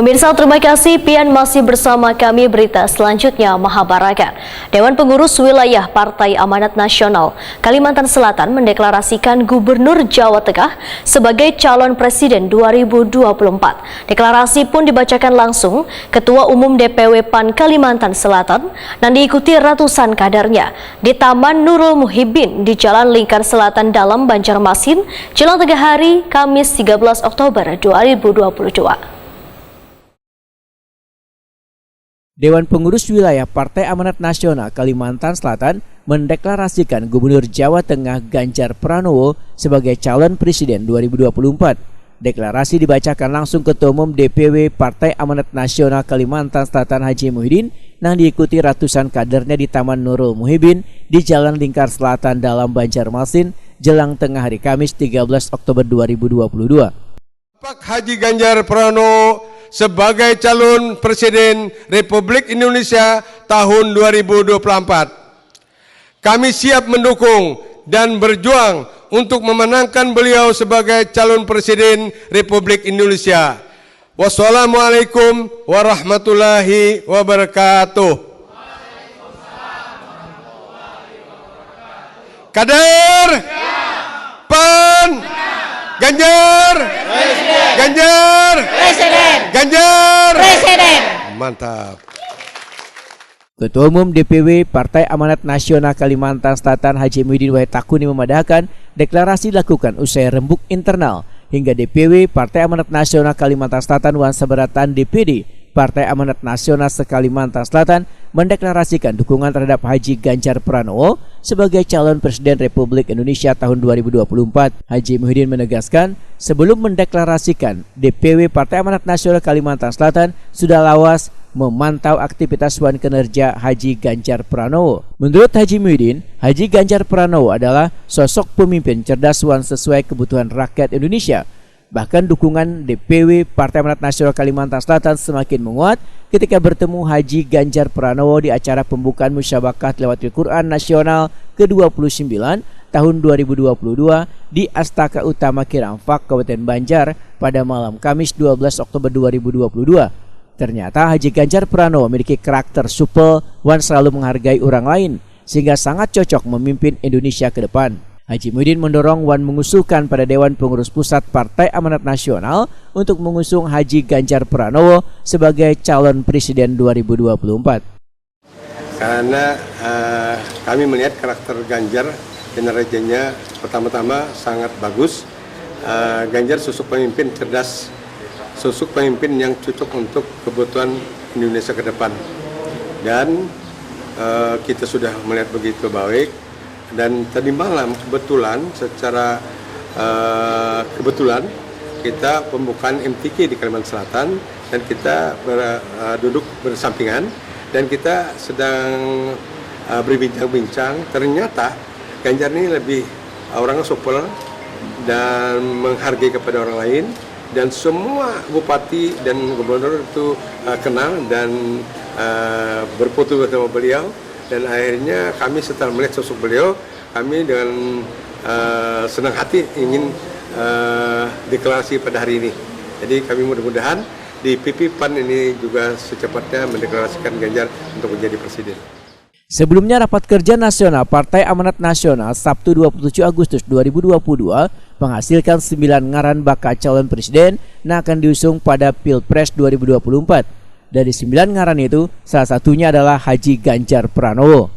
Pemirsa, terima kasih Pian masih bersama kami. Berita selanjutnya, Mahabharata. Dewan Pengurus Wilayah Partai Amanat Nasional Kalimantan Selatan mendeklarasikan Gubernur Jawa Tengah sebagai calon presiden 2024. Deklarasi pun dibacakan langsung Ketua Umum DPW PAN Kalimantan Selatan dan diikuti ratusan kadernya di Taman Nurul Muhibin di Jalan Lingkar Selatan Dalam, Banjarmasin, jelang 3 hari, Kamis 13 Oktober 2022. Dewan Pengurus Wilayah Partai Amanat Nasional Kalimantan Selatan mendeklarasikan Gubernur Jawa Tengah Ganjar Pranowo sebagai calon presiden 2024. Deklarasi dibacakan langsung Ketua Umum DPW Partai Amanat Nasional Kalimantan Selatan Haji Muhyiddin yang diikuti ratusan kadernya di Taman Nurul Muhibin di Jalan Lingkar Selatan Dalam, Banjarmasin, jelang tengah hari Kamis 13 Oktober 2022. Pak Haji Ganjar Pranowo sebagai calon presiden Republik Indonesia tahun 2024. Kami siap mendukung dan berjuang untuk memenangkan beliau sebagai calon presiden Republik Indonesia. Wassalamualaikum warahmatullahi wabarakatuh. Kader PAN Ganjar Presiden. Ganjar Presiden. Ganjar Presiden. Mantap. Ketua Umum DPW Partai Amanat Nasional Kalimantan Selatan Haji Muhyiddin Wahid Takuni memadahkan deklarasi dilakukan usai rembuk internal hingga DPW Partai Amanat Nasional Kalimantan Selatan Wan Seberatan DPD Partai Amanat Nasional se-Kalimantan Selatan mendeklarasikan dukungan terhadap Haji Ganjar Pranowo sebagai calon presiden Republik Indonesia tahun 2024. Haji Muhyiddin menegaskan sebelum mendeklarasikan DPW Partai Amanat Nasional Kalimantan Selatan sudah lawas memantau aktivitas Wan Kinerja Haji Ganjar Pranowo. Menurut Haji Muhyiddin, Haji Ganjar Pranowo adalah sosok pemimpin cerdas Wan sesuai kebutuhan rakyat Indonesia. Bahkan dukungan DPW Partai Amanat Nasional Kalimantan Selatan semakin menguat ketika bertemu Haji Ganjar Pranowo di acara pembukaan Musyawarah Tilawatil Quran Nasional ke-29 tahun 2022 di Astaka Utama Kiramfak, Kabupaten Banjar pada malam Kamis 12 Oktober 2022. Ternyata Haji Ganjar Pranowo memiliki karakter supel, Wan selalu menghargai orang lain sehingga sangat cocok memimpin Indonesia ke depan. Haji Muhyiddin mendorong Wan mengusulkan pada Dewan Pengurus Pusat Partai Amanat Nasional untuk mengusung Haji Ganjar Pranowo sebagai calon presiden 2024. Karena kami melihat karakter Ganjar, kinerjanya pertama-tama sangat bagus. Ganjar sosok pemimpin cerdas, sosok pemimpin yang cocok untuk kebutuhan Indonesia ke depan. Dan kita sudah melihat begitu baik. Dan tadi malam kebetulan secara kebetulan kita pembukaan MTQ di Kalimantan Selatan dan kita duduk bersampingan dan kita sedang berbincang-bincang. Ternyata Ganjar ini lebih orangnya supel dan menghargai kepada orang lain, dan semua bupati dan gubernur itu kenal dan berfoto bersama beliau. Dan akhirnya kami setelah melihat sosok beliau, kami dengan senang hati ingin deklarasi pada hari ini. Jadi kami mudah-mudahan di PP PAN ini juga secepatnya mendeklarasikan Ganjar untuk menjadi presiden. Sebelumnya rapat kerja nasional Partai Amanat Nasional Sabtu 27 Agustus 2022 menghasilkan 9 ngaran bakal calon presiden yang akan diusung pada Pilpres 2024. Dari 9 ngaran itu, salah satunya adalah Haji Ganjar Pranowo.